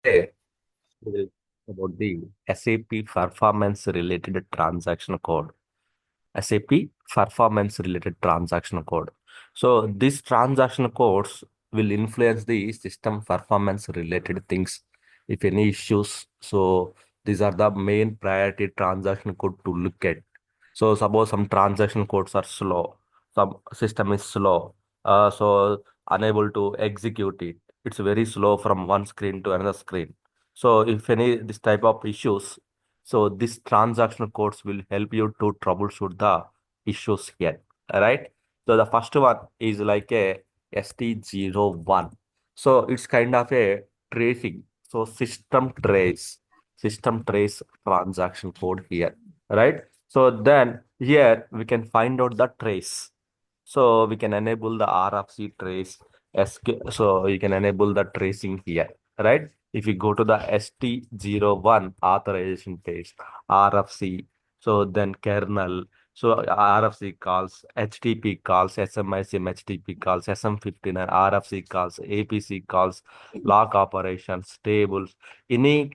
Today, we'll talk about the SAP performance related transaction code. SAP performance related transaction code. So these transaction codes will influence the system performance related things. If any issues, so these are the main priority transaction code to look at. So suppose some transaction codes are slow, some system is slow, so unable to execute it. It's very slow from one screen to another screen. So if any this type of issues, so this transaction codes will help you to troubleshoot the issues here. All right. So the first one is like a ST01. So it's kind of a tracing. So system trace transaction code here. Right. So then here we can find out the trace. So we can enable the RFC trace. So you can enable the tracing here. Right. If you go to the ST01 authorization page, RFC, so then kernel, so RFC calls, HTTP calls, SMICM HTTP calls, SM59, RFC calls, APC calls, lock operations, tables, any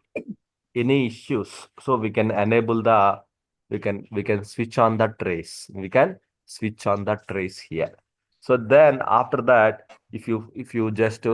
any issues. So we can enable the we can switch on the trace. We can switch on the trace here. So then after that, if you just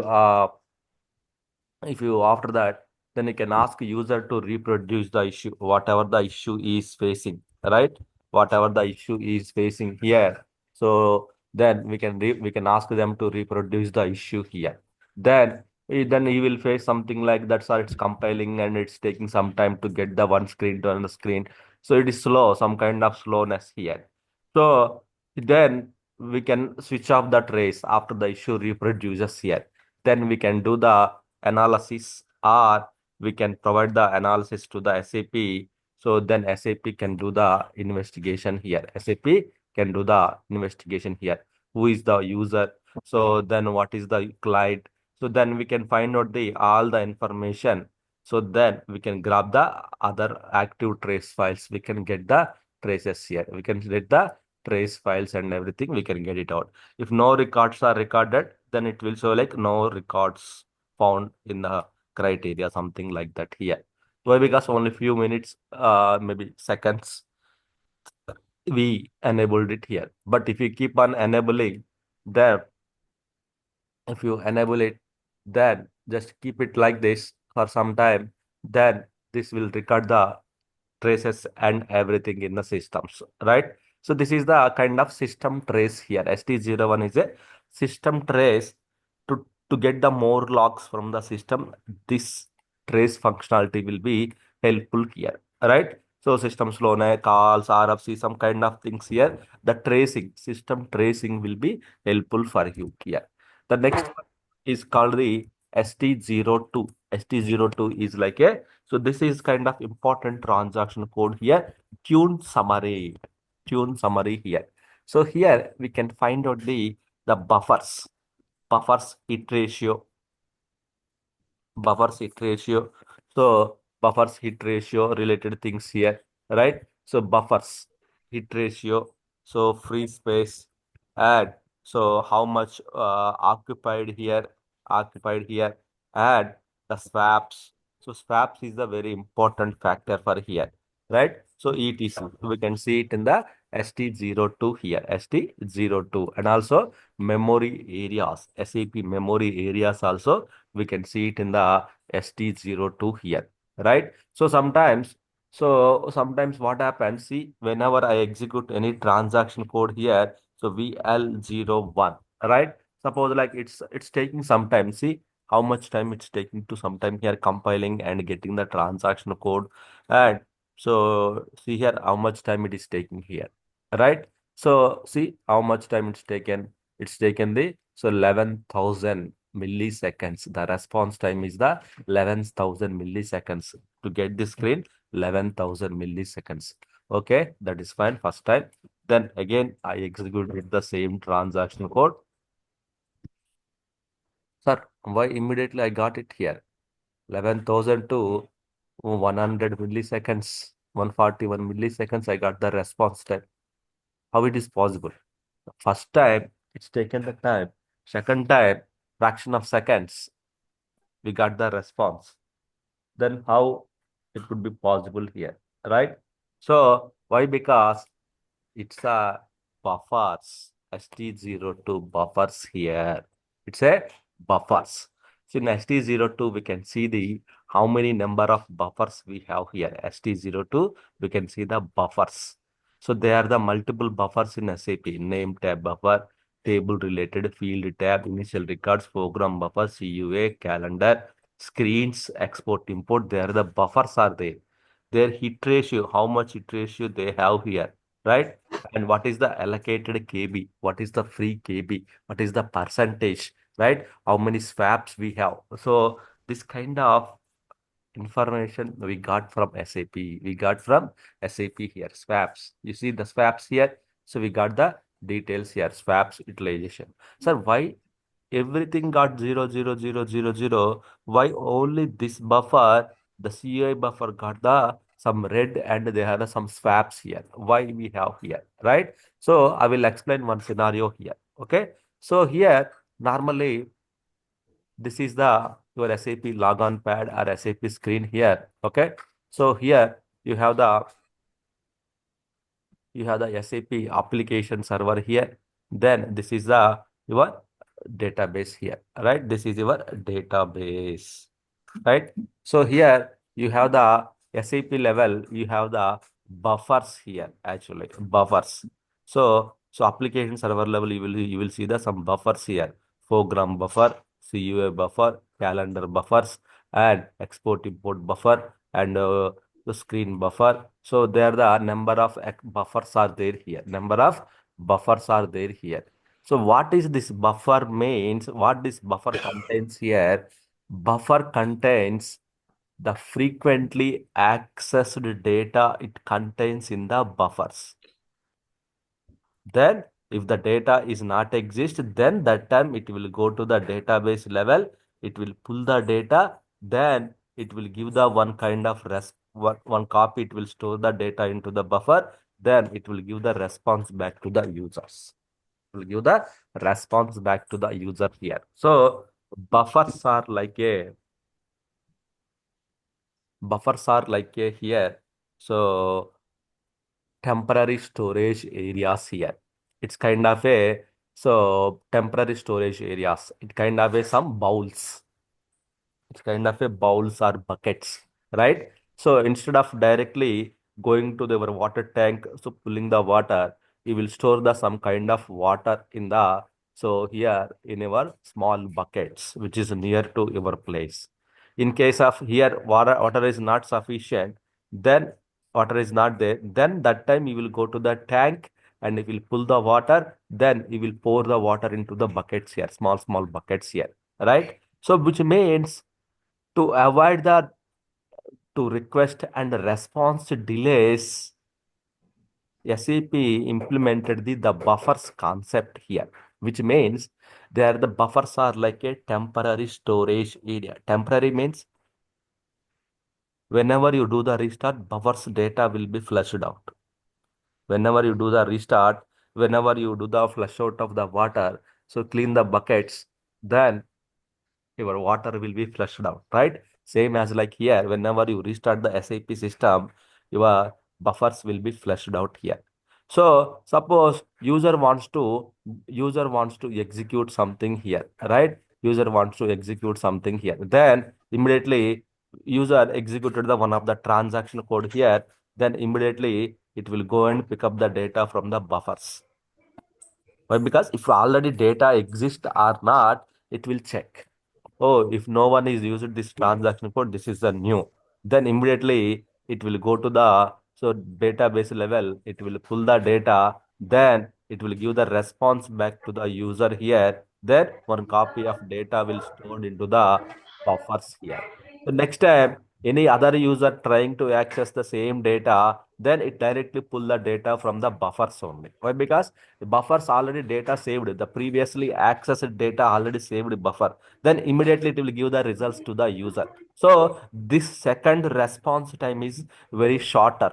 if you after that, then you can ask user to reproduce the issue, whatever the issue is facing, right? Whatever the issue is facing here. So then we can ask them to reproduce the issue here. Then then he will face something like that. So it's compiling and it's taking some time to get the one screen to another screen. So it is slow, some kind of slowness here. So then we can switch off the trace after the issue reproduces here. Then we can do the analysis, or we can provide the analysis to the SAP. So then SAP can do the investigation here. SAP can do the investigation here. Who is the user? So then what is the client? So then we can find out the all the information. So then we can grab the other active trace files. We can get the traces here. We can get the trace files and everything. We can get it out. If no records are recorded, then it will show like no records found in the criteria, something like that here. Why? Because only few minutes, maybe seconds, we enabled it here. But if you keep on enabling, there, if you enable it, then just keep it like this for some time, then this will record the traces and everything in the systems, right? So this is the kind of system trace here. ST01 is a system trace to get the more logs from the system. This trace functionality will be helpful here, right? So system slowness, calls, RFC, some kind of things here. The tracing, system tracing will be helpful for you here. The next one is called the ST02. ST02 is like a, so this is kind of important transaction code here. Tune summary. Tune summary here. So here we can find out the buffers hit ratio, buffers hit ratio. So buffers hit ratio related things here, right? So buffers hit ratio, so free space, and so how much occupied here, and the swaps. So swaps is the very important factor for here, right? So etc. We can see it in the ST02 here, ST02, and also memory areas, SAP memory areas also we can see it in the ST02 here, right? So sometimes what happens, see, whenever I execute any transaction code here, so VL01, right? Suppose like it's taking some time. See how much time it's taking to sometime here compiling and getting the transaction code. And so see here how much time it is taking here, right? So see how much time it's taken. It's taken the so 11,000 milliseconds. The response time is the 11,000 milliseconds to get the screen. 11,000 milliseconds. Okay, that is fine. First time. Then again, I executed the same transaction code. Sir, why immediately I got it here? 11,000 to 100 milliseconds, 141 milliseconds. I got the response time. How it is possible? The first time, it's taken the time. Second time, fraction of seconds, we got the response. then how it could be possible here, right? So why? Because it's a buffers, ST02 buffers here. It's a buffers. So in ST02, we can see the how many number of buffers we have here. ST02, we can see the buffers. So there are the multiple buffers in SAP. Name tab buffer, table related field tab, initial records, program buffer, CUA, calendar, screens, export, import. There the buffers are there. Their hit ratio, how much hit ratio they have here, right? And what is the allocated KB? What is the free KB? What is the percentage, right? How many swaps we have? So this kind of information we got from SAP. We got from SAP here, swaps. You see the swaps here. So we got the details here, swaps utilization. Sir, why everything got 0, 0, 0, 0, 0? Why only this buffer, the CI buffer got the some red and they have some swaps here? Why we have here, right? So I will explain one scenario here. Okay. So here, normally, this is the your SAP logon pad or SAP screen here. Okay. So here you have the SAP application server here. Then this is the your database here, right? This is your database, right? So here you have the SAP level, you have the buffers here, actually buffers. So application server level, you will see the some buffers here: program buffer, CUA buffer, calendar buffers, and export import buffer, and the screen buffer. So there the number of buffers are there here. Number of buffers are there here. So what is this buffer means? What this buffer contains here? Buffer contains the frequently accessed data it contains in the buffers. Then if the data is not exist, then that time it will go to the database level. It will pull the data. Then it will give the one kind of one copy. It will store the data into the buffer. Then it will give the response back to the users. It will give the response back to the user here. So buffers are like a here. So temporary storage areas here. It's kind of a temporary storage areas. It kind of a some bowls. It's kind of a bowls or buckets, right? So instead of directly going to the water tank, so pulling the water, you will store the some kind of water in the here in our small buckets, which is near to your place. In case of here water is not sufficient, then water is not there, then that time you will go to the tank and you will pull the water, then you will pour the water into the buckets here, small buckets here, right? So which means to avoid the to request and response delays, SAP implemented the buffers concept here, which means there the buffers are like a temporary storage area. Temporary means whenever you do the restart, buffers data will be flushed out. Whenever you do the restart, whenever you do the flush out of the water, so clean the buckets, then your water will be flushed out, right? Same as like here, whenever you restart the SAP system, your buffers will be flushed out here. So suppose user wants to execute something here, right? User wants to execute something here. Then immediately user executed the one of the transaction code here. Then immediately it will go and pick up the data from the buffers. Why? Because if already data exists or not, it will check. Oh, if no one is using this transaction code, this is the new. Then immediately it will go to the database level. It will pull the data. Then it will give the response back to the user here. Then one copy of data will stored into the buffers here. So next time any other user trying to access the same data, then it directly pull the data from the buffers only. Why? Because the buffers already data saved. The previously accessed data already saved buffer. Then immediately it will give the results to the user. So this second response time is very shorter.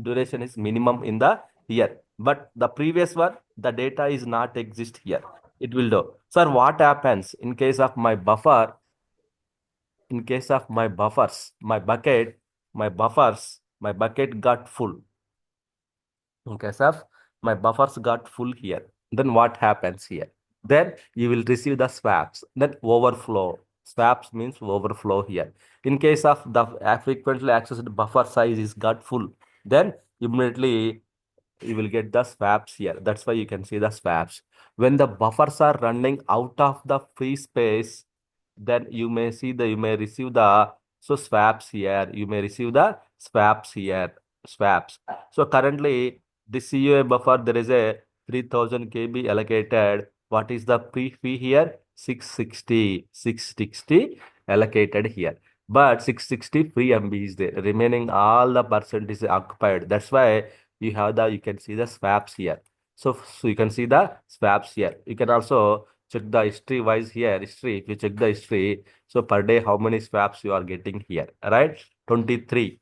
Duration is minimum in the here. But the previous one, the data is not exist here. It will do. Sir, what happens in case of my buffer? in case of my buffers, my bucket got full. In case of my buffers got full here, then what happens here? Then you will receive the swaps. Then overflow. Swaps means overflow here. In case of the frequently accessed buffer size is got full, then immediately you will get the swaps here. That's why you can see the swaps. When the buffers are running out of the free space, then you may receive the swaps here. You may receive the swaps here. Swaps. So currently this CUA buffer there is a 3000 KB allocated. What is the fee here? 660 allocated here. But 660 free MB is there. Remaining all the percent is occupied. That's why you can see the swaps here. So you can see the swaps here. You can also check the history wise here. History, if you check the history, so per day how many swaps you are getting here, right? 23,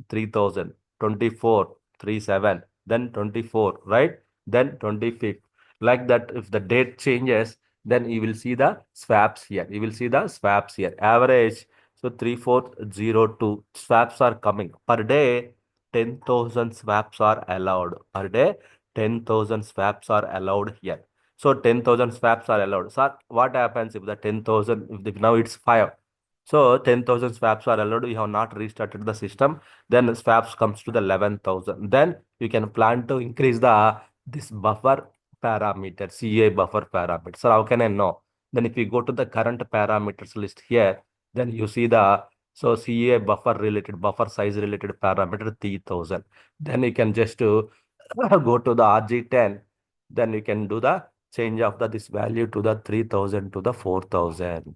3000, 24, 37, then 24, right? Then 25th. Like that, if the date changes, then you will see the swaps here. You will see the swaps here. Average, so 3402 swaps are coming per day. 10,000 swaps are allowed per day. 10,000 swaps are allowed here. So 10,000 swaps are allowed. So what happens if the 10,000, if now it's 5. So 10,000 swaps are allowed. You have not restarted the system. Then swaps comes to the 11,000. Then you can plan to increase the this buffer parameter, CA buffer parameter. So how can I know? Then if you go to the current parameters list here, then you see the CA buffer size related parameter 3,000. Then you can just go to the RG10. Then you can do the change of this value to the 3,000 to the 4,000.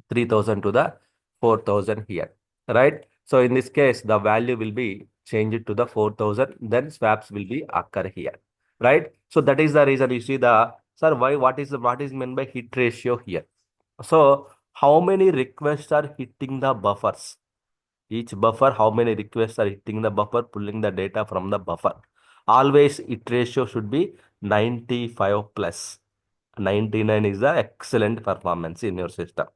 3,000 to the 4,000 here, right? So in this case, the value will be changed to the 4,000, then swaps will be occur here, right? So that is the reason you see the, sir, why, what is meant by hit ratio here? So how many requests are hitting the buffers? Each buffer, how many requests are hitting the buffer, pulling the data from the buffer. Always hit ratio should be 95 plus. 99 is the excellent performance in your system.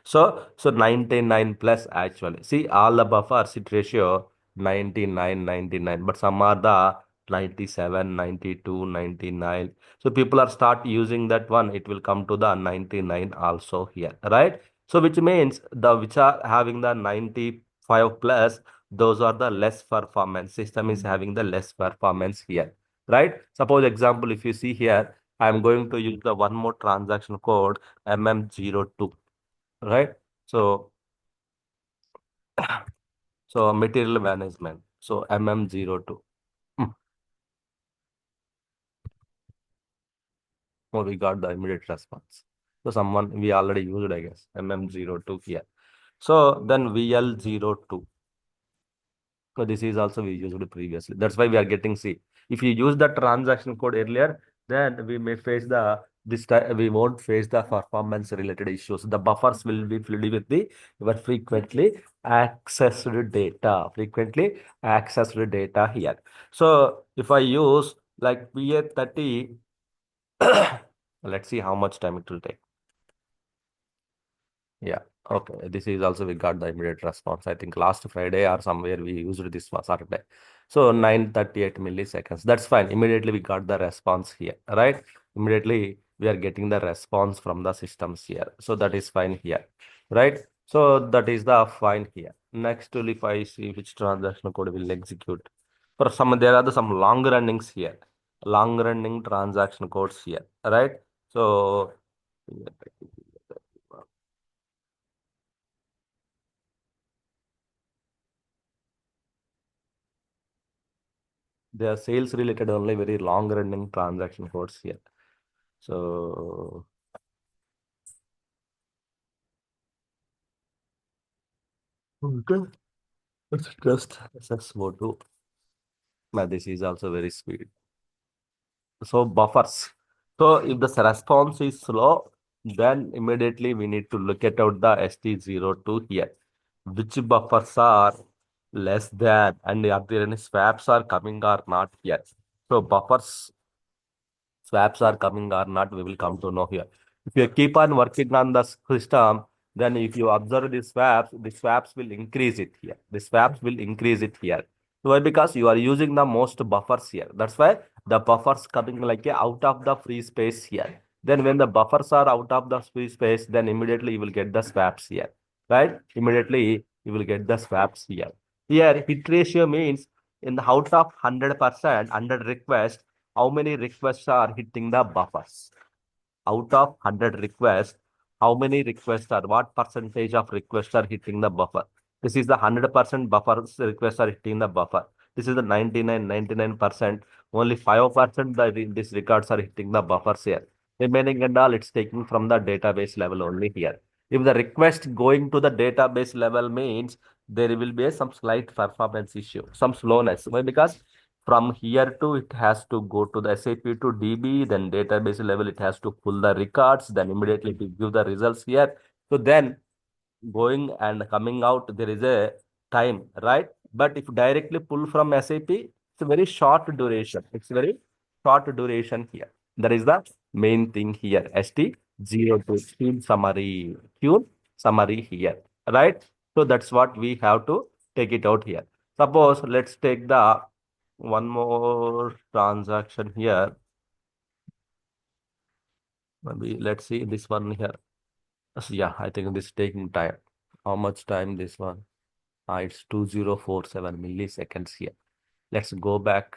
So 99 plus actually. See all the buffers hit ratio 99, 99, but some are the 97, 92, 99. So people are start using that one, it will come to the 99 also here, right? So which means the which are having the 95 plus, those are the less performance. System is having the less performance here, right? Suppose example, if you see here, I'm going to use the one more transaction code MM02, right? So, so material management. So MM02. Hmm. Oh, we got the immediate response. So someone we already used, I guess, MM02 here. So then VL02. So this is also we used previously. That's why we are getting C. If you use the transaction code earlier, then we may face the this time we won't face the performance related issues. The buffers will be filled with the your frequently accessed data. Frequently accessed data here. So if I use like PA30, let's see how much time it will take. Yeah. Okay. This is also we got the immediate response. I think last Friday or somewhere we used this for Saturday. So 938 milliseconds. That's fine. Immediately we got the response here, right? Immediately we are getting the response from the systems here. So that is fine here, right? So that is the fine here. Next, if I see which transaction code will execute. For some, there are some long runnings here. Long running transaction codes here, right? So they are sales related only, very long running transaction codes here. So okay, let's just SS02. But this is also very speed. So buffers. So if the response is slow, then immediately we need to look at out the ST02 here. Which buffers are less than, and are there any swaps are coming or not here? So buffers swaps are coming or not, we will come to know here. If you keep on working on the system, then if you observe the swaps will increase it here. The swaps will increase it here. Why? Because you are using the most buffers here. That's why the buffers coming like a out of the free space here. Then when the buffers are out of the free space, then immediately you will get the swaps here. Right? Immediately you will get the swaps here. Here, hit ratio means in the out of 100%, 100 requests, how many requests are hitting the buffers? Out of 100 requests, how many requests are, what percentage of requests are hitting the buffer? This is the 100% buffers requests are hitting the buffer. This is the 99%. Only 5% these records are hitting the buffers here. Remaining and all, it's taking from the database level only here. If the request going to the database level means there will be some slight performance issue, some slowness. Why? Because from here to it has to go to the SAP to DB, then database level it has to pull the records, then immediately to give the results here. So then going and coming out, there is a time, right? But if directly pull from SAP, it's a very short duration. It's very short duration here. That is the main thing here. ST02 tune summary here, right? So that's what we have to take it out here. Suppose let's take the one more transaction here. Maybe let's see this one here. So yeah, I think this is taking time. How much time this one? It's 2047 milliseconds here. Let's go back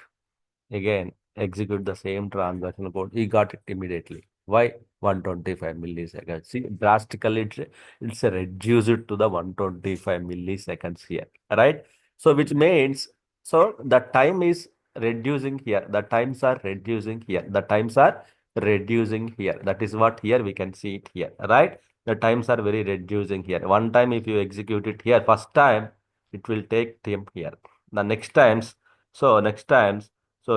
again, execute the same transaction code. He got it immediately. Why? 125 milliseconds. See, drastically it's reduced it to the 125 milliseconds here, right? So which means, so the time is reducing here. The times are reducing here. The times are reducing here. That is what here we can see it here, right? The times are very reducing here. One time if you execute it here, first time, it will take time here. The next times, so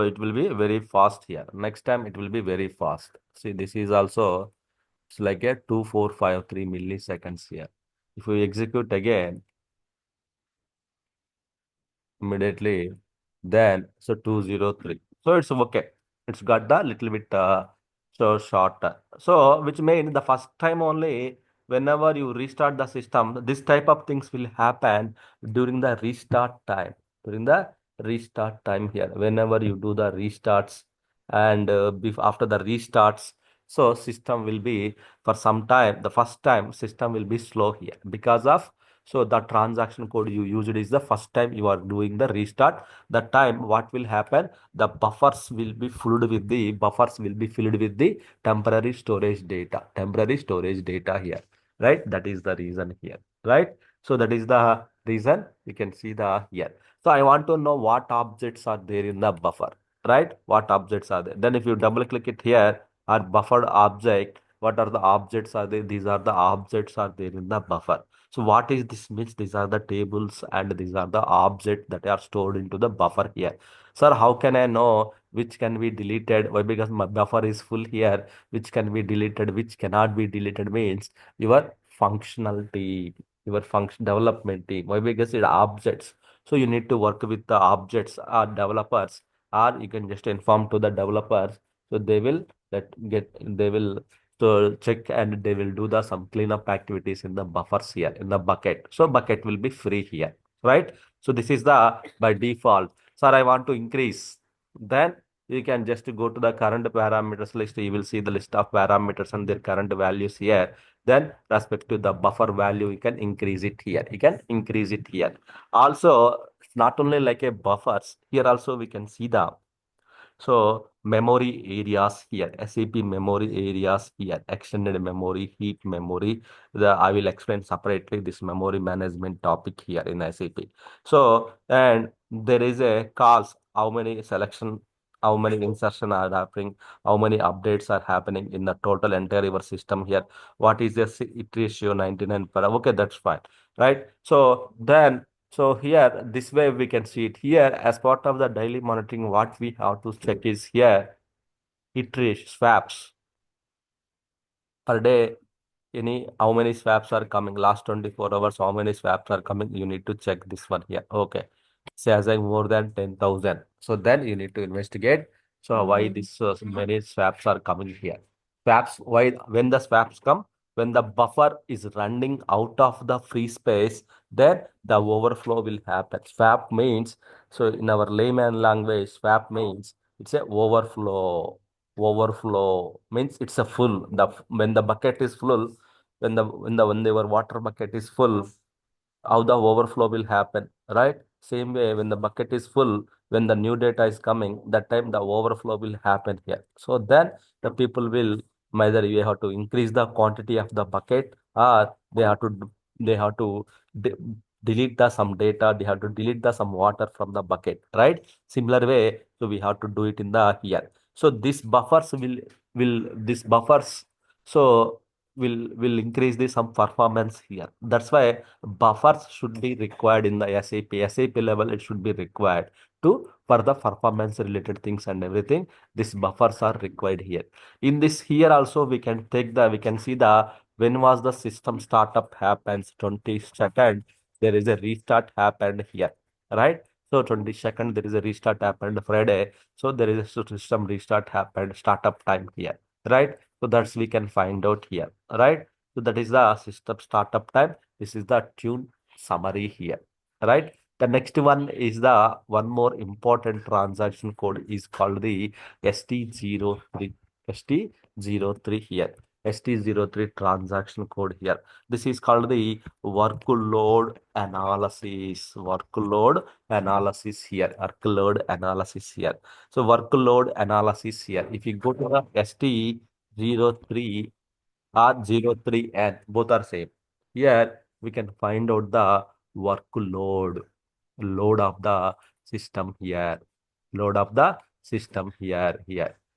it will be very fast here. Next time it will be very fast. See, this is also, it's like a 2453 milliseconds here. If we execute again immediately, then so 203. So it's okay. It's got the little bit so shorter. So which means the first time only, whenever you restart the system, this type of things will happen during the restart time. During the restart time here, whenever you do the restarts and after the restarts, so system will be for some time. The first time system will be slow here because of, so the transaction code you used is the first time you are doing the restart. The time what will happen? The buffers will be filled with the temporary storage data. Temporary storage data here. Right? That is the reason here. Right? So that is the reason you can see the here. So I want to know what objects are there in the buffer. Right? What objects are there? Then if you double click it here, are buffered object. What are the objects are there? These are the objects are there in the buffer. So what is this means? These are the tables and these are the objects that are stored into the buffer here. Sir, how can I know which can be deleted? Why? Because my buffer is full here. Which can be deleted, which cannot be deleted means your functionality, your function development team. Why? Because it objects. So you need to work with the objects or developers, or you can just inform to the developers. So they will they will so check and they will do the some cleanup activities in the buffers here in the bucket. So bucket will be free here, right? So this is the by default. Sir, I want to increase. Then you can just go to the current parameters list. You will see the list of parameters and their current values here. Then respect to the buffer value, you can increase it here. You can increase it here. Also, it's not only like a buffers. Here also we can see the so memory areas here, SAP memory areas here, extended memory, heap memory. I will explain separately this memory management topic here in SAP. So, and there is a calls, how many selection, how many insertion are happening, how many updates are happening in the total entire your system here. What is the it ratio 99 per? Okay, that's fine, right? So then so here, this way we can see it here as part of the daily monitoring. What we have to check is here, iteration swaps per day. Any how many swaps are coming last 24 hours? How many swaps are coming? You need to check this one here. Okay, says like more than 10,000. So then you need to investigate. So why this many swaps are coming here? Swaps, why when the swaps come, when the buffer is running out of the free space, then the overflow will happen. Swap means, so in our layman language, swap means it's a overflow. Overflow means it's a full. The when the bucket is full, when the water bucket is full, how the overflow will happen, right? Same way, when the bucket is full, when the new data is coming, that time the overflow will happen here. So then the people will, either you have to increase the quantity of the bucket, or they have to de- delete the some data, they have to delete the some water from the bucket, right? Similar way, so we have to do it in the here. So this buffers will this buffers so will increase the some performance here. That's why buffers should be required in the SAP level. It should be required to for the performance related things and everything. These buffers are required here. In this here also we can see the when was the system startup happens 22nd. There is a restart happened here, right? So 22nd there is a restart happened Friday. So there is a system restart happened startup time here, right? So that's we can find out here, right? So that is the system startup time. This is the tune summary here, right? The next one is the one more important transaction code is called the ST03. ST03 here. ST03 transaction code here. This is called the workload analysis. Workload analysis here. Workload analysis here. So workload analysis here. If you go to the ST03 R03N, both are same. Here we can find out the workload, load of the system here, load of the system here.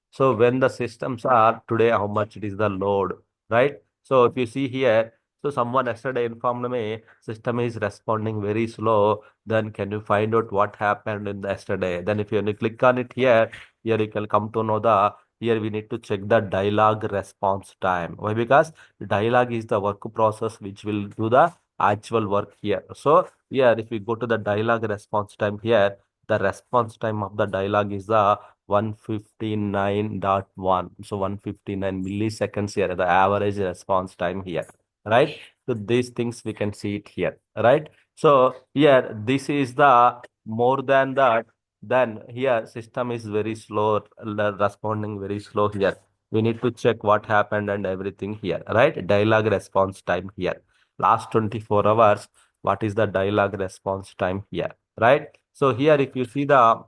So when the systems are today, how much it is the load, right? So if you see here, so someone yesterday informed me system is responding very slow. Then can you find out what happened in the yesterday? Then if you click on it here, here you can come to know the here we need to check the dialogue response time. Why? Because dialogue is the work process which will do the actual work here. So here, if we go to the dialogue response time here, the response time of the dialogue is the 159.1. So 159 milliseconds here, the average response time here, right? So these things we can see it here, right? So here, this is the more than that. Then here, system is very slow, responding very slow here. We need to check what happened and everything here, right? Dialogue response time here. Last 24 hours, what is the dialogue response time here, right? So here, if you see the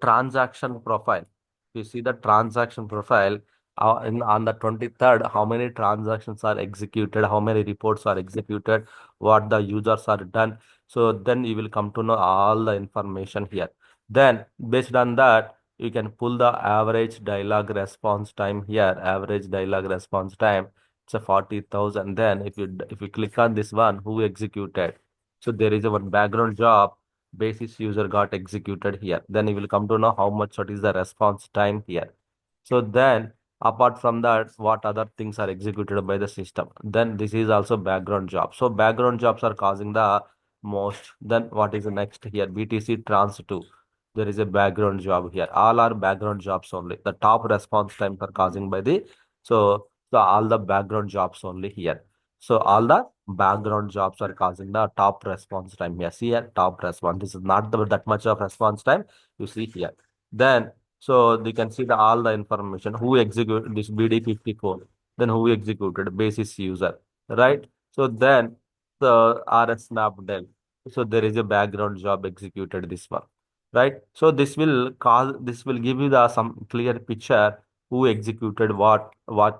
transaction profile, you see the transaction profile on the 23rd, how many transactions are executed, how many reports are executed, what the users are done. So then you will come to know all the information here. Then based on that, you can pull the average dialogue response time here. Average dialogue response time, it's a 40,000. Then if you click on this one, who executed? So there is a one background job basis user got executed here. Then you will come to know how much what is the response time here. So then apart from that, what other things are executed by the system? Then this is also background job. So background jobs are causing the most. Then what is the next here? BTC trans 2. There is a background job here. All are background jobs only. The top response times are causing by the so all the background jobs only here. So all the background jobs are causing the top response time here. See here, top response. This is not that much of response time. You see here. Then so you can see all the information. Who executed this BD54? Then who executed basis user, right? So then the RS Snapdel. So there is a background job executed this one, right? So this will give you the some clear picture who executed what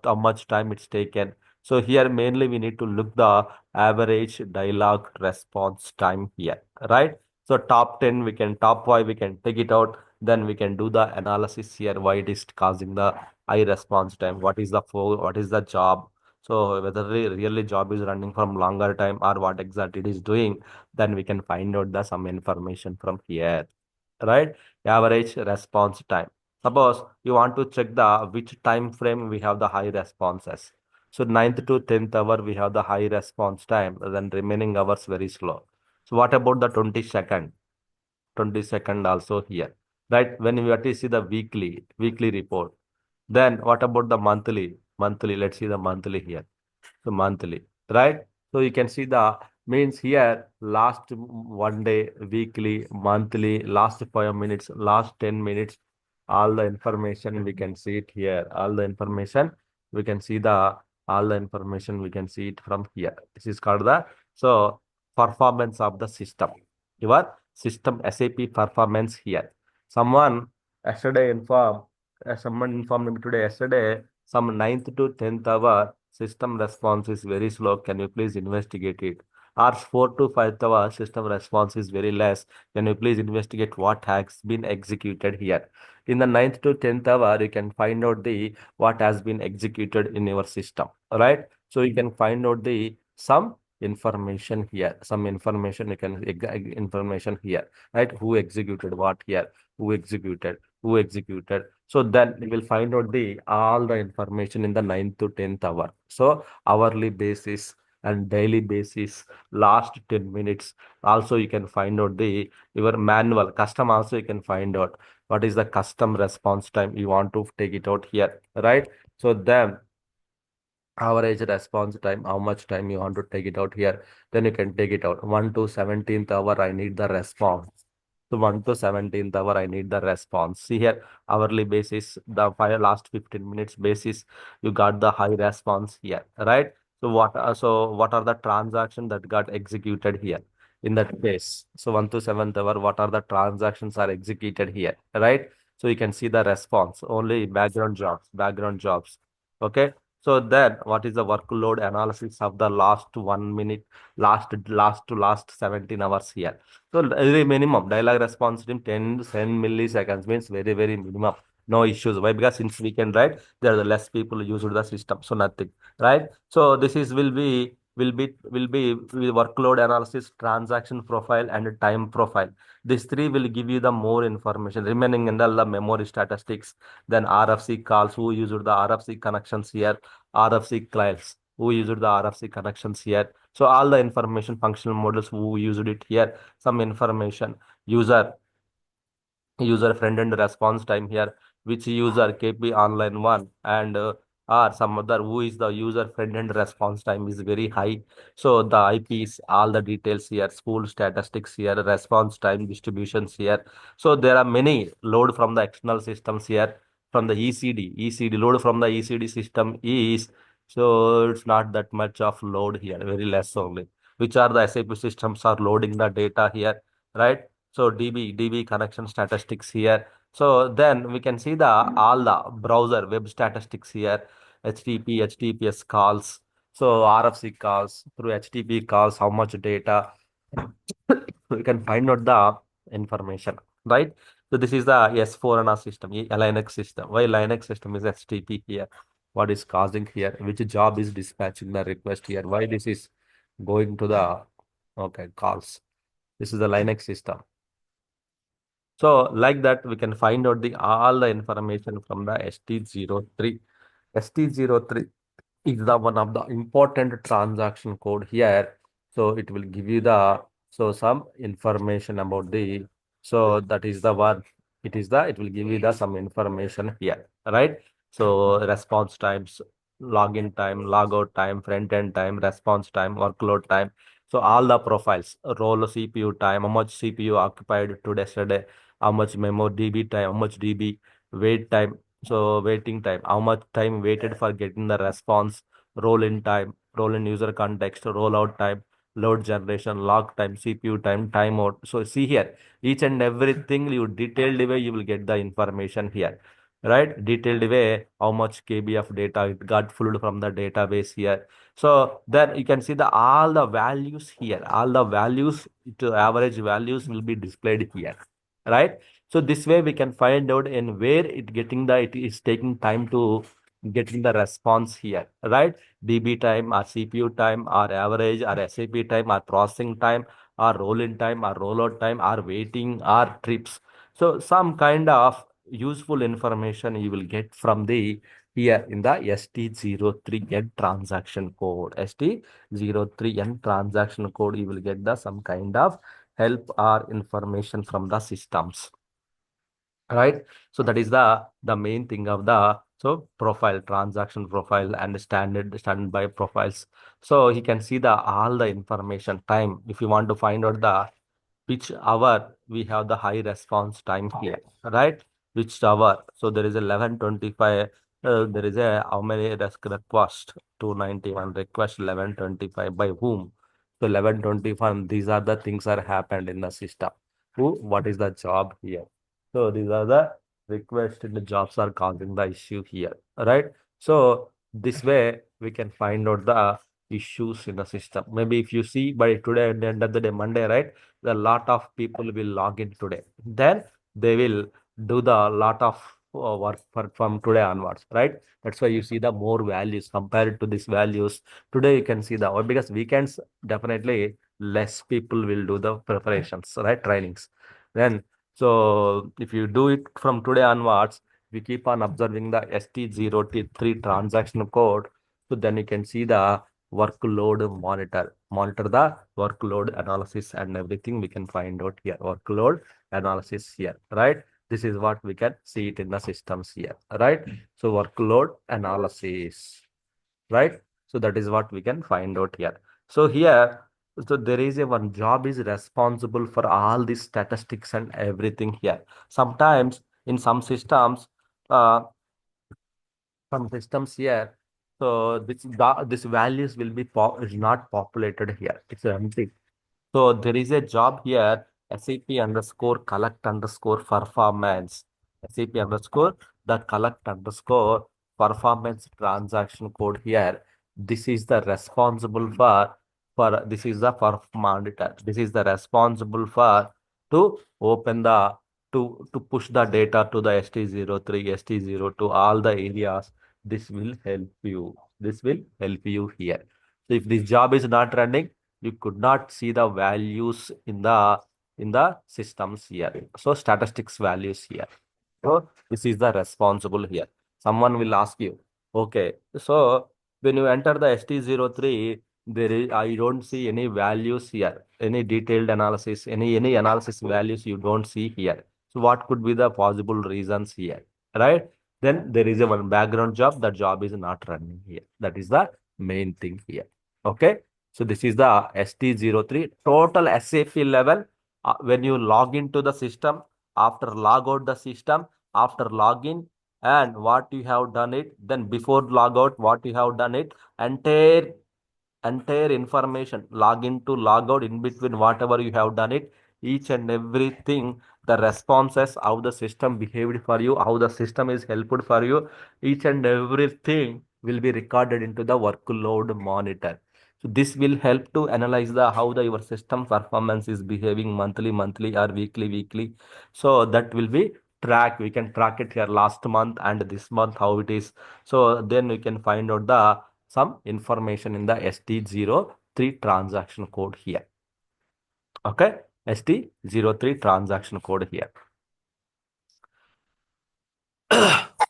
how much time it's taken. So here mainly we need to look the average dialogue response time here, right? So top 10 we can top 5 we can take it out. Then we can do the analysis here why it is causing the high response time. What is the job? So whether really job is running from longer time or what exactly it is doing, then we can find out the some information from here, right? Average response time. Suppose you want to check the which time frame we have the high responses. So ninth to 10th hour we have the high response time, then remaining hours very slow. So what about the 22nd? 22nd also here, right? When we have to see the weekly report. Then what about the monthly? Monthly, let's see the monthly here. So monthly, right? So you can see the means here last one day, weekly, monthly, last 5 minutes, last 10 minutes, all the information we can see it here. All the information we can see the all the information we can see it from here. This is called the so performance of the system. Your system SAP performance here. Someone yesterday informed someone informed me today yesterday some ninth to 10th hour system response is very slow. Can you please investigate it? Or 4 to 5th hour system response is very less. Can you please investigate what has been executed here? In the ninth to 10th hour, you can find out the what has been executed in your system, right? So you can find out the some information here, some information you can information here, right? Who executed what here? Who executed? Who executed? So then we will find out the all the information in the ninth to 10th hour. So hourly basis and daily basis, last 10 minutes. Also, you can find out the your manual custom. Also, you can find out what is the custom response time you want to take it out here, right? So then average response time, how much time you want to take it out here, then you can take it out. 1 to 17th hour, I need the response. So 1 to 17th hour, I need the response. See here, hourly basis, the last 15 minutes basis, you got the high response here, right? So what are the transactions that got executed here in that case? So 1 to 7th hour, what are the transactions are executed here, right? So you can see the response, only background jobs. Okay. So then what is the workload analysis of the last 1 minute, last 17 hours here? So very minimum dialogue response time 10 milliseconds means very, very minimum. No issues. Why? Because since we can write, there are less people use the system. So nothing, right? So this is will be workload analysis, transaction profile, and time profile. These three will give you the more information. Remaining in the memory statistics, then RFC calls, who used the RFC connections here, RFC clients, who used the RFC connections here. So all the information functional models who used it here, some information, user user friend and response time here, which user KP online one and or some other who is the user friend and response time is very high. So the IPs, all the details here, school statistics here, response time distributions here. So there are many load from the external systems here, from the ECD load from the ECD system is so it's not that much of load here, very less only. Which are the SAP systems are loading the data here, right? So DB connection statistics here. So then we can see the all the browser web statistics here, HTTPS calls. So RFC calls through HTTP calls, how much data we can find out the information, right? So this is the S4 HANA system, Linux system. Why Linux system is HTTP here? What is causing here? Which job is dispatching the request here? Why this is going to the okay calls? This is the Linux system. So like that, we can find out the all the information from the ST03. ST03 is the one of the important transaction code here. So it will give you the so some information about the so that is the one. It will give you the some information here, right? So response times, login time, logout time, front end time, response time, workload time. So all the profiles, role CPU time, how much CPU occupied today, yesterday, how much memory DB time, how much DB wait time, so waiting time, how much time waited for getting the response, roll in time, roll in user context, rollout time, load generation, log time, CPU time, timeout. So see here, each and everything you detailed way you will get the information here, right? Detailed way how much KB of data it got pulled from the database here. So then you can see the all the values here, all the values to average values will be displayed here, right? So this way we can find out in where it is taking time to getting the response here, right? DB time or CPU time or average or SAP time or processing time or roll in time or rollout time or waiting or trips. So some kind of useful information you will get from the here in the ST03N transaction code. ST03N transaction code, you will get the some kind of help or information from the systems. right? So that is the main thing of the so profile, transaction profile, and standby profiles. So he can see the all the information time. If you want to find out the which hour we have the high response time here, right? Which hour? So there is 11:25. There is a how many request? 291 request 11:25 by whom? So 11:25. These are the things that happened in the system. Who? What is the job here? So these are the requests and the jobs are causing the issue here, right? So this way we can find out the issues in the system. Maybe if you see by today and the end of the day, Monday, right? A lot of people will log in today. Then they will do the lot of work from today onwards, right? That's why you see the more values compared to these values. Today you can see the because weekends definitely less people will do the preparations, right? Trainings. Then so if you do it from today onwards, we keep on observing the ST03 transaction code. So then you can see the workload monitor the workload analysis and everything we can find out here. Workload analysis here, right? This is what we can see it in the systems here, right? So workload analysis, right? So that is what we can find out here. So here, so there is a one job is responsible for all these statistics and everything here. Sometimes in uh, some systems here, so this values will be is not populated here. It's empty. So there is a job here, SAP underscore collect underscore performance. SAP underscore the collect underscore performance transaction code here. This is the responsible for this is the for monitor. This is the responsible for to open the to push the data to the ST03, ST02, all the areas. This will help you. This will help you here. So if this job is not running, you could not see the values in the systems here. So statistics values here. So this is the responsible here. Someone will ask you, okay, so when you enter the ST03, there is I don't see any values here, any detailed analysis, any analysis values you don't see here. So what could be the possible reasons here, right? Then there is a one background job. The job is not running here. That is the main thing here. Okay. So this is the ST03 total SAP level. When you log into the system, after log out the system, after login, and what you have done it, then before log out, what you have done it, entire information, log in to log out in between, whatever you have done it, each and everything, the responses, how the system behaved for you, how the system is helpful for you, each and everything will be recorded into the workload monitor. So this will help to analyze the how the your system performance is behaving monthly or weekly. So that will be track. We can track it here last month and this month how it is. So then we can find out the some information in the ST03 transaction code here. Okay, ST03 transaction code here.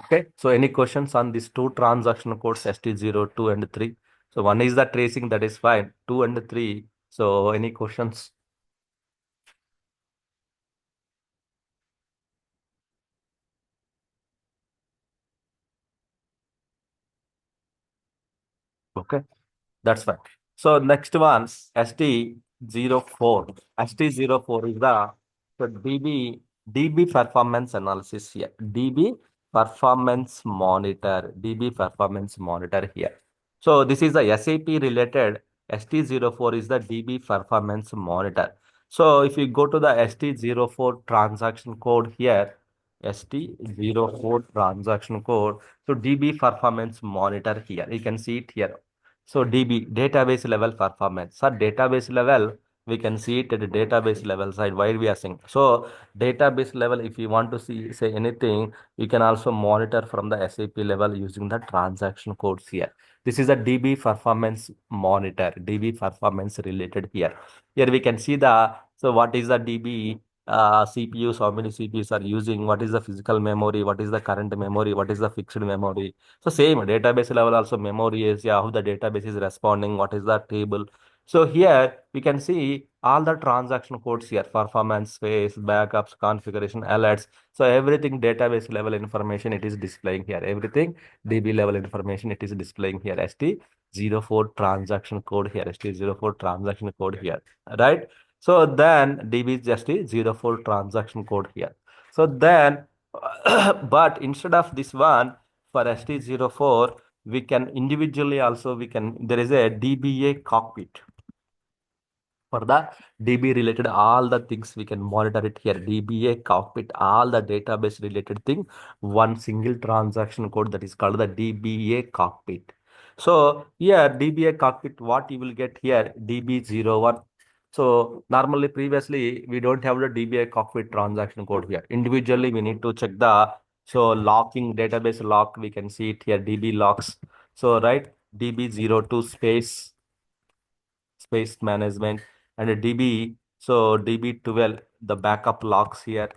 Okay, so any questions on these two transaction codes ST02 and 3? So one is the tracing, that is fine. 2 and 3. So any questions? Okay. That's fine. So next one, ST04. ST04 is the so DB performance analysis here. DB performance monitor here. So this is the SAP related. ST04 is the DB performance monitor. So if you go to the ST04 transaction code here, ST04 transaction code. So DB performance monitor here. You can see it here. So DB, database level performance. So database level, we can see it at the database level side while we are saying. So database level, if you want to see say anything, you can also monitor from the SAP level using the transaction codes here. This is a DB performance monitor, DB performance related here. Here we can see the, so what is the DB CPUs, how many CPUs are using, what is the physical memory, what is the current memory, what is the fixed memory. So same database level also memory is, yeah, how the database is responding, what is the table. So here we can see all the transaction codes here, performance, space, backups, configuration, alerts. So everything database level information it is displaying here. Everything DB level information it is displaying here. ST04 transaction code here. ST04 transaction code here. Right? So then DB is just a 04 transaction code here. So then, but instead of this one, for ST04, we can individually also, there is a DBA cockpit for the DB related all the things we can monitor it here. DBA cockpit, all the database related thing, one single transaction code that is called the DBA cockpit. So here DBA cockpit, what you will get here, DB01. So normally previously we don't have the DBA cockpit transaction code here. Individually we need to check the so locking database lock. We can see it here, DB locks. So right, DB02 space management and a DB. So DB12, the backup locks here,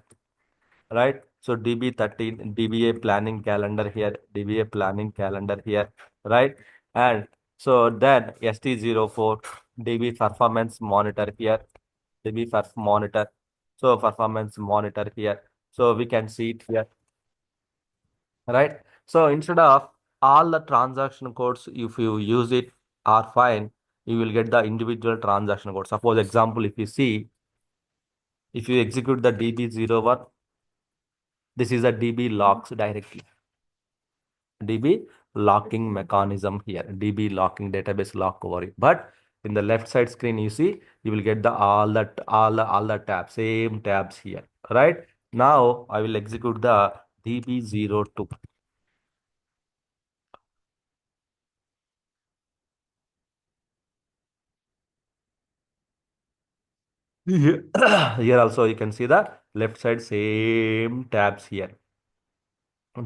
right? So DB13, DBA planning calendar here, DBA planning calendar here, right? And so then ST04, DB performance monitor here, DB perf monitor. So performance monitor here. So we can see it here, right? So instead of all the transaction codes, if you use it are fine, you will get the individual transaction code. Suppose example, if you see, if you execute the DB01, this is a DB locks directly. DB locking mechanism here, DB locking database lock over it. But in the left side screen, you see, you will get the all the tabs, same tabs here, right? Now I will execute the DB02. Here, here also you can see the left side same tabs here.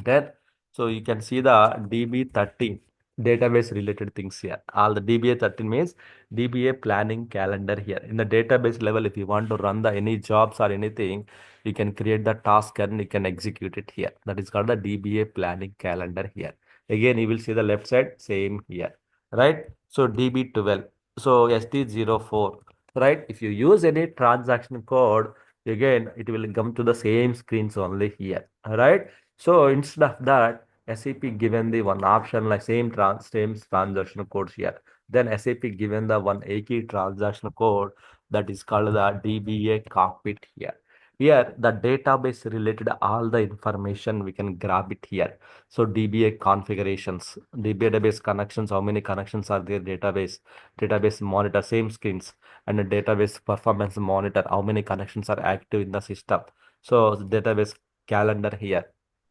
Then, so you can see the DB13 database related things here. All the DBA13 means DBA planning calendar here. In the database level, if you want to run the any jobs or anything, you can create the task and you can execute it here. That is called the DBA planning calendar here. Again, you will see the left side same here, right? So DB12, so ST04, right? If you use any transaction code, again, it will come to the same screens only here, right? So instead of that, SAP given the one option like same transaction codes here. Then SAP given the one a key transaction code that is called the DBA cockpit here. Here the database related all the information we can grab it here. So DBA configurations, the database connections, how many connections are there, database monitor, same screens, and the database performance monitor, how many connections are active in the system. So the database calendar here,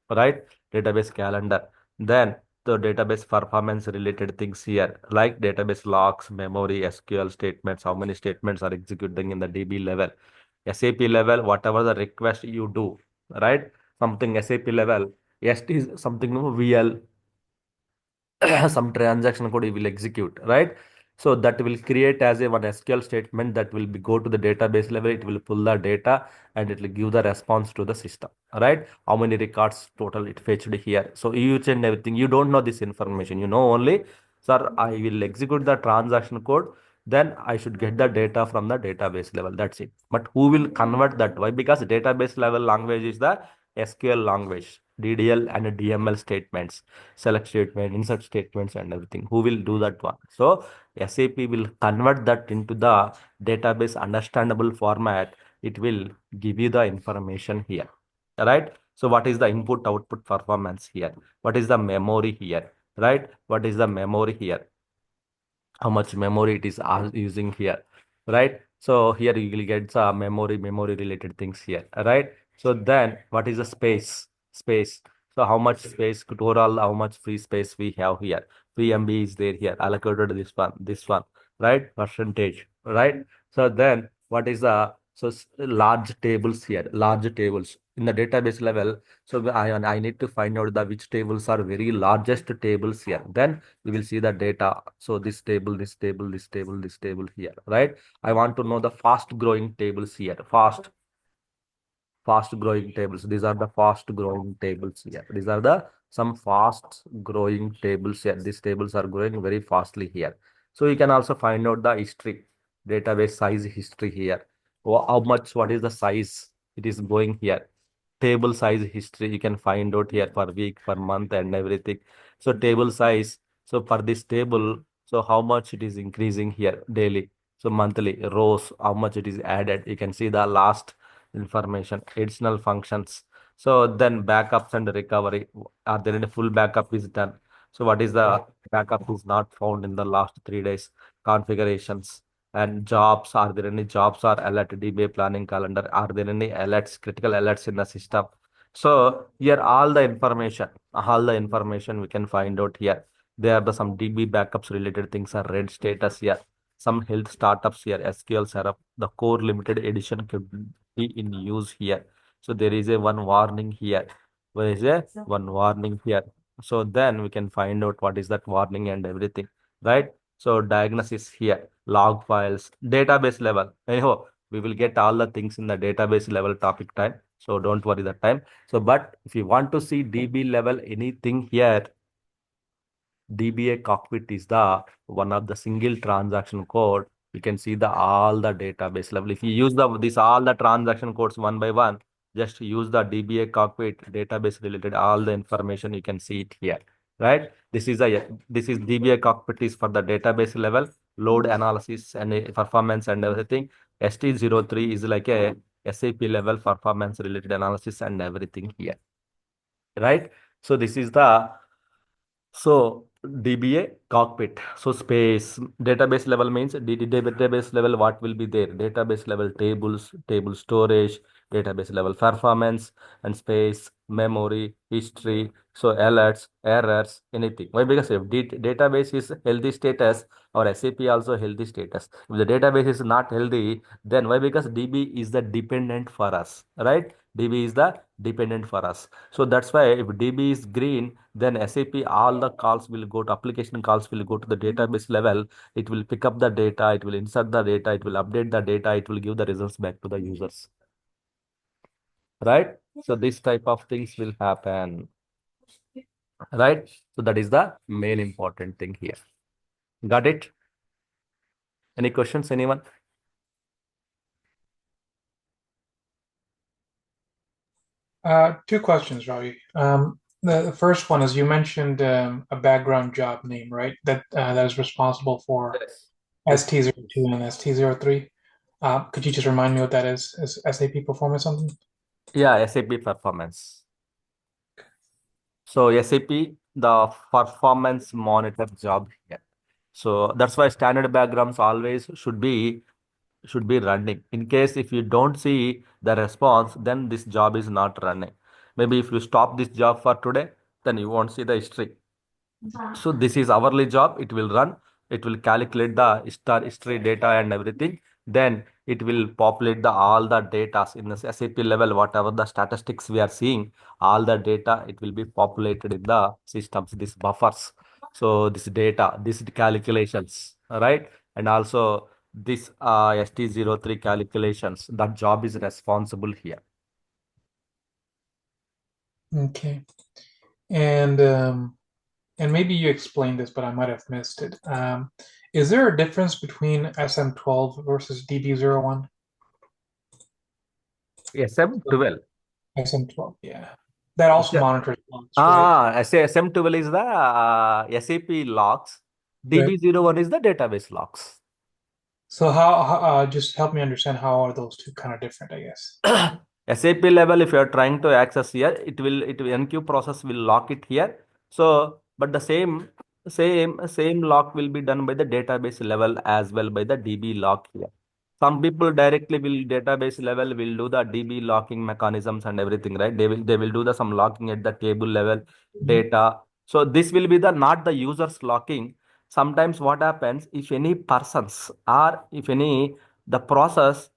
right? Database calendar. Then the database performance related things here, like database logs, memory, SQL statements, how many statements are executing in the DB level, SAP level, whatever the request you do, right? Something SAP level, ST is something VL, some transaction code you will execute, right? So that will create as a one SQL statement that will be go to the database level. It will pull the data and it will give the response to the system, right? How many records total it fetched here. So each and everything, you don't know this information. You know only, sir, I will execute the transaction code. Then I should get the data from the database level. That's it. But who will convert that? Why? Because database level language is the SQL language, DDL and DML statements, select statement, insert statements, and everything. Who will do that one? So SAP will convert that into the database understandable format. It will give you the information here, right? So what is the input output performance here? What is the memory here, right? What is the memory here? How much memory it is using here, right? So here you will get some memory related things here, right? So then what is the space? So how much space total, how much free space we have here? Free MB is there here, allocated to this one, right? Percentage, right? So then what is the large tables here, large tables in the database level. So I need to find out the which tables are very largest tables here. Then we will see the data. So this table, this table, this table, this table here, right? I want to know the fast growing tables here. Fast growing tables. These are the fast growing tables here. These are the some fast growing tables here. These tables are growing very fastly here. So you can also find out the history, database size history here. How much, what is the size it is going here. Table size history you can find out here for week, for month and everything. So table size, so for this table, so how much it is increasing here daily. So monthly rows, how much it is added. You can see the last information, additional functions. So then backups and recovery. Are there any full backup is done? So what is the backup is not found in the last 3 days? Configurations and jobs. Are there any jobs or alert DBA planning calendar? Are there any alerts, critical alerts in the system? So here all the information we can find out here. There are some DB backups related things are red status here. Some health startups here, SQL setup. The core limited edition could be in use here. So there is a one warning here. There is a one warning here. So then we can find out what is that warning and everything, right? So diagnosis here, log files, database level. Anyhow, we will get all the things in the database level topic time. So don't worry that time. So, but if you want to see DB level anything here, DBA cockpit is the one of the single transaction code. You can see the all the database level. If you use the this all the transaction codes one by one, just use the DBA cockpit database related all the information. You can see it here, right? This is DBA cockpit is for the database level load analysis and performance and everything. ST03 is like a SAP level performance related analysis and everything here, right? So this is the so DBA cockpit. So space database level means database level what will be there? Database level tables, table storage, database level performance and space, memory, history. So alerts, errors, anything. Why? Because if database is healthy status or SAP also healthy status. If the database is not healthy, then why? Because DB is the dependent for us, right? DB is the dependent for us. So that's why if DB is green, then SAP, all the calls will go to application calls will go to the database level. It will pick up the data, it will insert the data, it will update the data, it will give the results back to the users. Right? So this type of things will happen. Right? So that is the main important thing here. Got it? Any questions, anyone? Two questions, Ravi. The first one is you mentioned a background job name, right? That is responsible for Yes. This ST02 and ST03. Could you just remind me what that is? Is SAP performance something? yeah, SAP performance. So SAP, the performance monitor job here. So that's why standard backgrounds always should be running. In case if you don't see the response, then this job is not running. Maybe if you stop this job for today, then you won't see the history. So this is hourly job. It will run. It will calculate the history data and everything. Then it will populate the all the data in the SAP level, whatever the statistics we are seeing, all the data it will be populated in the systems, these buffers. So this data, these calculations, right? And also this ST03 calculations, that job is responsible here. Okay. And maybe you explained this, but I might have missed it. Is there a difference between SM12 versus DB01? SM12. SM12, yeah. That also monitors logs, right? SM12 is the SAP logs. Right. DB01 is the database logs. So just help me understand how are those two kind of different, I guess. SAP level, if you are trying to access here, it will NQ process will lock it here. So, but the same lock will be done by the database level as well by the DB lock here. Some people directly will database level will do the DB locking mechanisms and everything, right? They will do the some locking at the table level Mhm. data. So this will be the not the users locking. Sometimes what happens if any persons or if any the process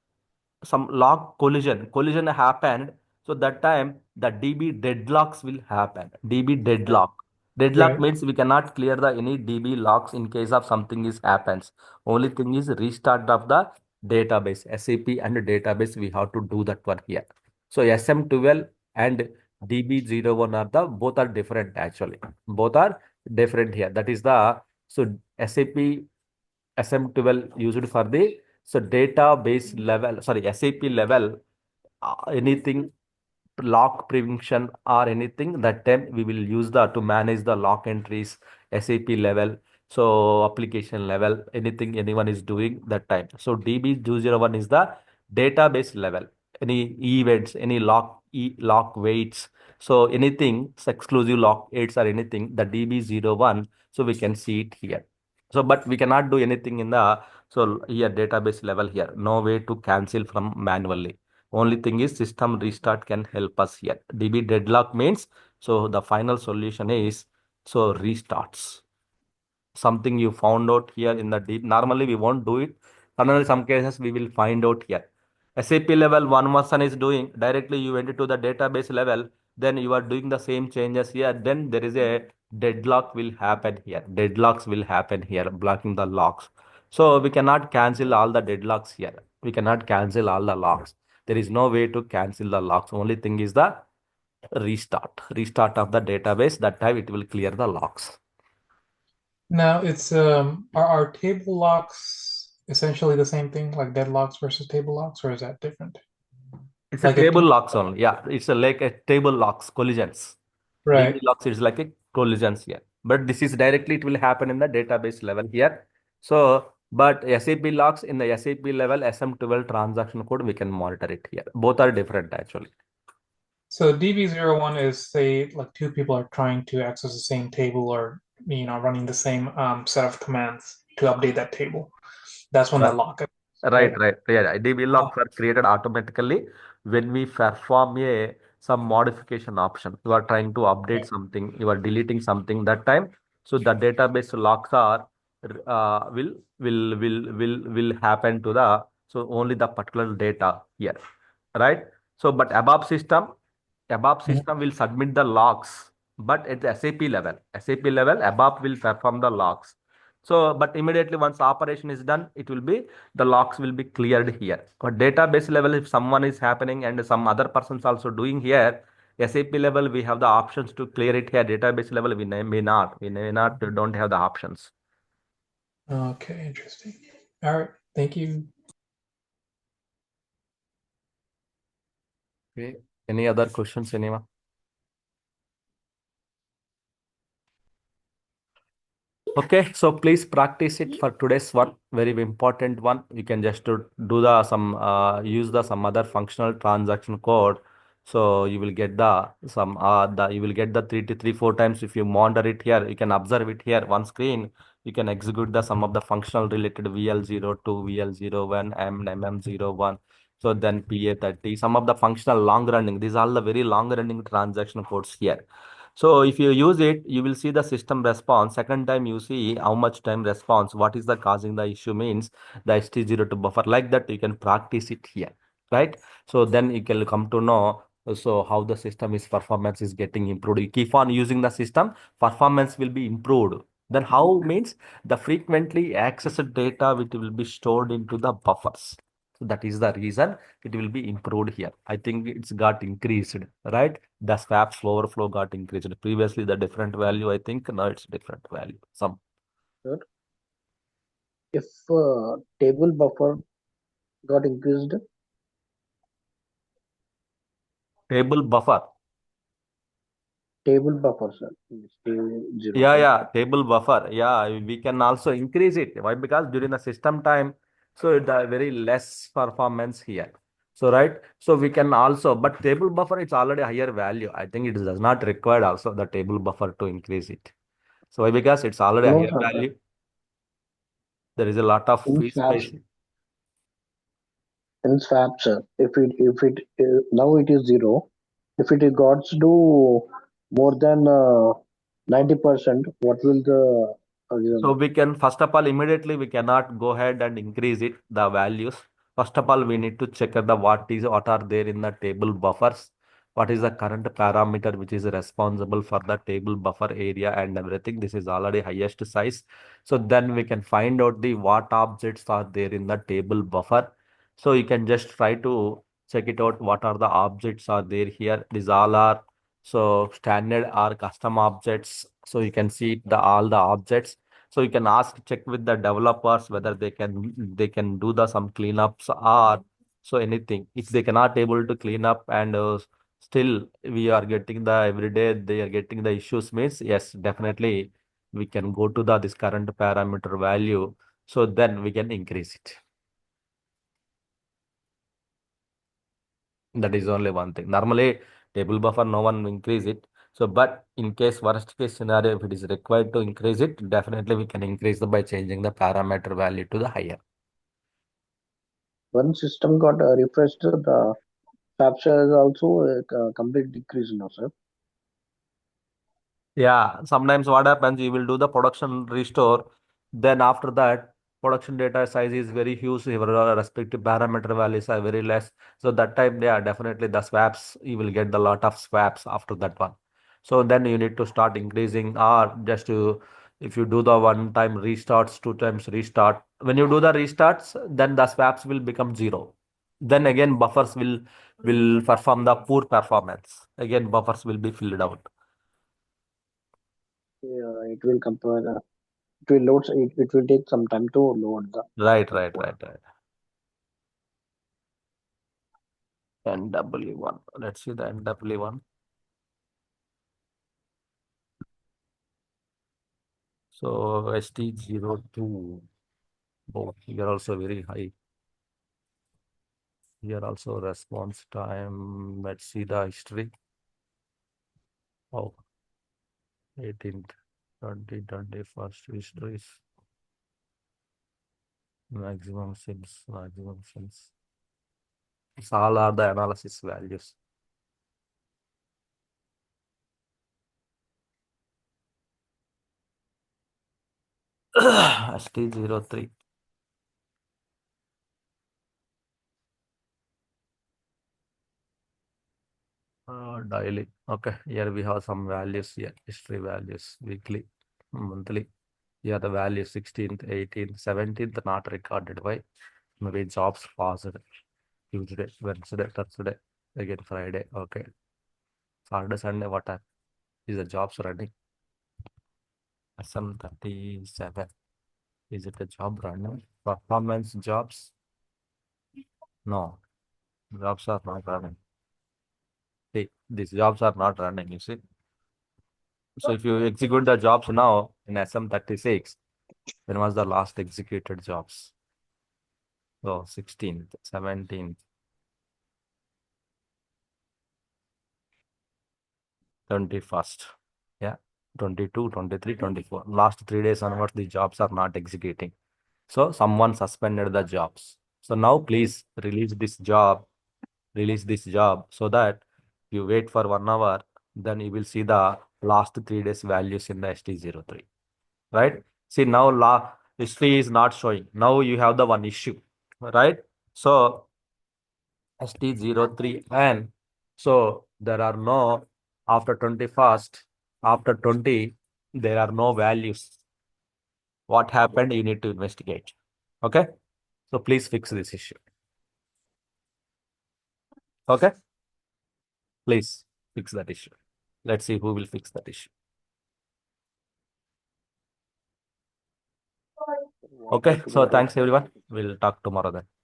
some log collision happened, so that time the DB deadlocks will happen. DB deadlock Right. means we cannot clear the any DB locks in case of something is happens. Only thing is restart of the database, SAP and database we have to do that one here. So SM12 and DB01 are the both are different actually, both are different here. That is the so SAP SM12 used for the database level, sorry, SAP level, anything lock prevention or anything, that time we will use the to manage the lock entries, SAP level, so application level, anything anyone is doing that time. So DB201 is the database level, any events, any lock weights, so anything exclusive lock weights or anything, the DB01, so we can see it here. So but we cannot do anything in the, so here database level, here no way to cancel from manually. Only thing is system restart can help us here. DB deadlock means, so the final solution is, so restarts. Something you found out here in the deep. Normally we won't do it. Suddenly some cases we will find out here. SAP level one person is doing directly. You went to the database level. Then you are doing the same changes here. Then there is a deadlock will happen here. Deadlocks will happen here, blocking the locks. So we cannot cancel all the deadlocks here. We cannot cancel all the locks. There is no way to cancel the locks. Only thing is the restart of the database. That time it will clear the locks. Now it's are table locks essentially the same thing, like deadlocks versus table locks, or is that different? It's a Like a table locks only. Yeah, it's like a table locks collisions. DB right. locks is like a collisions here. But this is directly, it will happen in the database level here. So, but SAP locks in the SAP level, SM12 transaction code, we can monitor it here. Both are different actually. So DB01 is, say, like two people are trying to access the same table, or running the same set of commands to update that table. That's when that lock is, Right, right? right. Yeah, DB Oh, locks are created automatically when we perform some modification option. You are trying to update something, you are deleting something that time. So the database locks are will happen to the, so only the particular data here, right? So but above mhm. system will submit the logs, but at the SAP level, above will perform the logs. So, but immediately once operation is done, it will be, the locks will be cleared here. But database level, if someone is happening and some other persons also doing here, SAP level, we have the options to clear it here. Database level, we may not, don't have the options. Okay, interesting. All right, thank you. Okay. Any other questions, anyone? Okay, so please practice it for today's one, very important one. You can just do the some use the some other functional transaction code. So you will get the you will get the 3 to 4 times. If you monitor it here, you can observe it here one screen. You can execute the some of the functional related VL02, VL01, and MM01. So then PA30, some of the functional long running. These are all the very long running transaction codes here. So if you use it, you will see the system response. Second time you see how much time response, what is the causing the issue means, the ST02 buffer. Like that, you can practice it here, right? So then you can come to know, so how the system is performance is getting improved. You keep on using the system, performance will be improved. Then how means the frequently accessed data which will be stored into the buffers. So that is the reason it will be improved here. I think it's got increased, right? The swap's overflow got increased. Previously, the different value, I think now it's different value. Some Sir, if table buffer got increased, table buffer. table buffer, sir, is zero, Yeah, right? yeah, table buffer. Yeah, we can also increase it. Why? Because during the system time, so the very less performance here. So right, so we can also, but table buffer it's already higher value. I think it does not require also the table buffer to increase it. So why? Because it's already a No, higher sir. value. There is a lot of In free swaps, space. sir, if it now it is zero. If it got to more than 90%, what will the So reason? we can, first of all, immediately we cannot go ahead and increase it, the values. First of all, we need to check the what are there in the table buffers. What is the current parameter which is responsible for the table buffer area and everything. This is already highest size. So then we can find out the what objects are there in the table buffer. So you can just try to check it out. What are the objects are there here? These all are, so standard or custom objects. So you can see the all the objects. So you can check with the developers whether they can do the some cleanups or so anything. If they cannot able to clean up and still we are getting the every day they are getting the issues means yes, definitely we can go to the this current parameter value. So then we can increase it. That is only one thing. Normally, table buffer, no one increase it. So, but in case worst case scenario, if it is required to increase it, definitely we can increase it by changing the parameter value to the higher. One system got refreshed, the capture is also a complete decrease now, sir. Yeah, sometimes what happens, you will do the production restore. Then after that, production data size is very huge. Your respective parameter values are very less. So that time, yeah, definitely the swaps, you will get the lot of swaps after that one. So then you need to start increasing or just to, if you do the one time restarts, two times restart. When you do the restarts, then the swaps will become zero. Then again, buffers will perform the poor performance. Again, buffers will be filled out. Yeah, it will compare. It will load. It will take some time to load the Right, first right, one. right, right. NW1. Let's see the NW1. So ST02. Oh, here also very high. Here also response time. Let's see the history. Oh, 18th, 20, 21st histories. Maximum since, maximum since. These all are the analysis values. ST03. Daily. Okay, here we have some values here. History values, weekly, monthly. Yeah, the value 16th, 18th, 17th not recorded. Why? Maybe jobs paused. Tuesday, Wednesday, Thursday, again Friday. Okay. Saturday, Sunday, what time? Is the jobs running? SM37. Is it a job running? Performance jobs? No, jobs are not running. See, these jobs are not running, you see. So if you execute the jobs now in SM36, when was the last executed jobs? Oh, 16th, 17th, 21st. Yeah, 22, 23, 24. Last 3 days onwards, the jobs are not executing. So someone suspended the jobs. So now please release this job so that you wait for 1 hour, then you will see the last 3 days values in the ST03. Right? See now history is not showing. Now you have the one issue. Right? So ST03 and so there are no after 21st, after 20, there are no values. What happened? You need to investigate. Okay? So please fix this issue. Okay? Please fix that issue. Let's see who will fix that issue. Okay, so thanks everyone. We'll talk tomorrow then.